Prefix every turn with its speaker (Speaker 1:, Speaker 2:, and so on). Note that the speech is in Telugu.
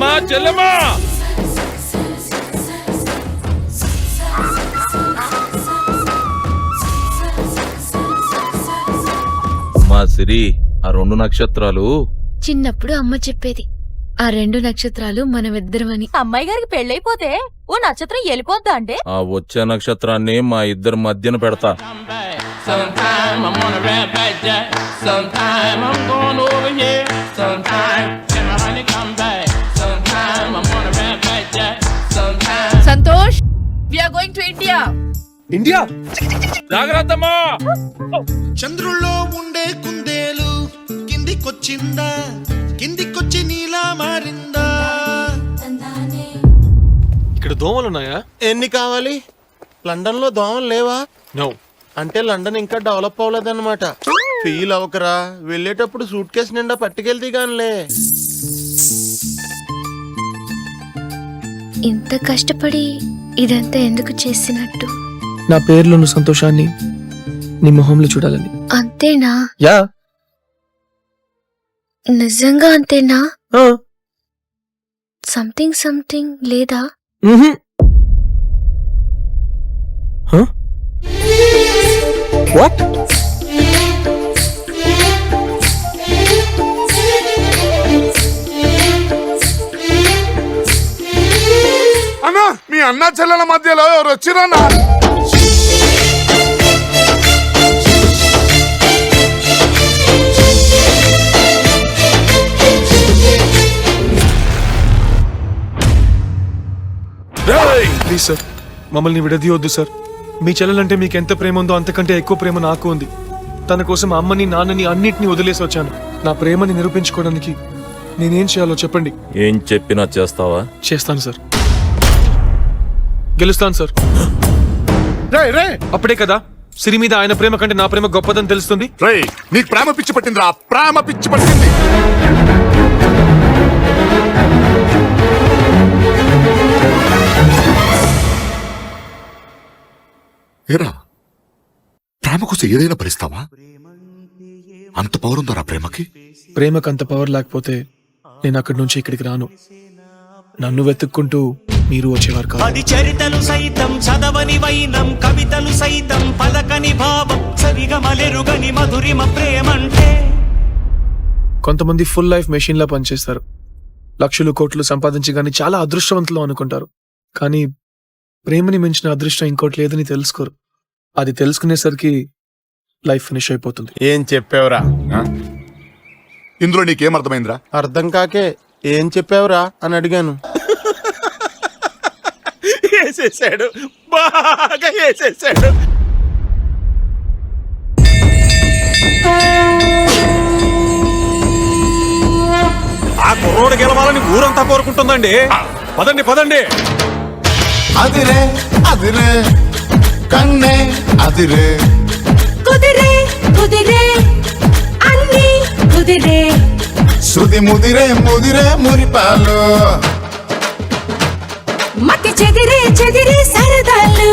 Speaker 1: అమ్మా చెల్లెమ్మా, అమ్మా సిరి, ఆ 2 నక్షత్రాలు
Speaker 2: చిన్నప్పుడు అమ్మ చెప్పేది, ఆ 2 నక్షత్రాలు మనమిద్దరమని.
Speaker 3: అమ్మాయి గారికి పెళ్ళైపోతే ఓ నక్షత్రం వెళ్ళిపోద్దా అంటే?
Speaker 1: ఆ వచ్చే నక్షత్రాన్ని మా ఇద్దరి మధ్యన పెడతా.
Speaker 2: Santosh, we are going to India.
Speaker 4: India?
Speaker 1: జాగ్రత్తమ్మా.
Speaker 5: చంద్రుల్లో ఉండే కుందేలు కిందికొచ్చిందా, కిందికొచ్చి నీలా మారిందా?
Speaker 4: ఇక్కడ దోమలున్నాయా?
Speaker 5: ఎన్ని కావాలి? లండన్ లో దోమలు లేవా?
Speaker 4: నో.
Speaker 5: అంటే లండన్ ఇంకా డెవలప్ అవ్వలేదన్నమాట. ఫీల్ అవకరా, వెళ్ళేటప్పుడు సూట్ కేసు నిండా పట్టుకెళ్తే గానిలే.
Speaker 2: ఇంత కష్టపడి ఇదంతా ఎందుకు చేసినట్టు?
Speaker 4: నా పేరులోని సంతోషాన్ని నీ మొహంలో చూడాలని.
Speaker 2: అంతేనా?
Speaker 4: యా.
Speaker 2: నిజంగా అంతేనా? సంథింగ్ లేదా?
Speaker 4: వాట్?
Speaker 6: అన్నా, మీ అన్నా చెల్లెల మధ్యలో ఎవరు వచ్చిరన్నా?
Speaker 4: ప్లీజ్ సార్, మమ్మల్ని విడదీయొద్దు సార్. మీ చెల్లెలంటే మీకు ఎంత ప్రేమ ఉందో అంతకంటే ఎక్కువ ప్రేమ నాకు ఉంది. తన కోసం అమ్మని నాన్నని అన్నిటినీ వదిలేసి వచ్చాను. నా ప్రేమని నిరూపించుకోవడానికి నేనేం చేయాలో చెప్పండి.
Speaker 1: ఏం చెప్పినా చేస్తావా?
Speaker 4: చేస్తాను సార్, గెలుస్తాను సార్. అప్పుడే కదా సిరి మీద ఆయన ప్రేమ కంటే నా ప్రేమ గొప్పదని తెలుస్తుంది.
Speaker 6: నీకు ప్రేమ పిచ్చి పట్టిందిరా, ప్రేమ పిచ్చి పట్టింది.
Speaker 7: ఏరా, ప్రేమ కోసం ఏదైనా భరిస్తావా? అంత పవర్ ఉందా ప్రేమకి?
Speaker 4: ప్రేమకు అంత పవర్ లేకపోతే నేను అక్కడి నుంచి ఇక్కడికి రాను. నన్ను వెతుక్కుంటూ మీరు వచ్చేవారు కాదు.
Speaker 8: 10 చరితలు సైతం చదవని వైనం, కవితలు సైతం పలకని భావం, సరిగమలెరుగని మధురిమ ప్రేమంటే.
Speaker 4: కొంతమంది ఫుల్ లైఫ్ మెషిన్ లా పనిచేస్తారు. లక్షలు కోట్లు సంపాదించి గానీ చాలా అదృష్టవంతులు అనుకుంటారు. కానీ ప్రేమని మించిన అదృష్టం ఇంకోటి లేదని తెలుసుకోరు. అది తెలుసుకునేసరికి లైఫ్ ఫినిష్ అయిపోతుంది.
Speaker 5: ఏం చెప్పావురా?
Speaker 6: ఇందులో నీకేం అర్థమైందిరా?
Speaker 5: అర్థం కాకే ఏం చెప్పావురా అని అడిగాను.
Speaker 8: వేసేసాడు, బాగా వేసేసాడు.
Speaker 4: ఆ కుర్రోడు గెలవాలని ఊరంతా కోరుకుంటుందండి. పదండి పదండి.
Speaker 6: అదిరే అదిరే కన్నే అదిరే,
Speaker 3: కుదిరే కుదిరే అన్ని కుదిరే,
Speaker 6: శృతి ముదిరే ముదిరే మురిపాలు,
Speaker 3: మట్టి చెదిరే చెదిరే సరదాలు.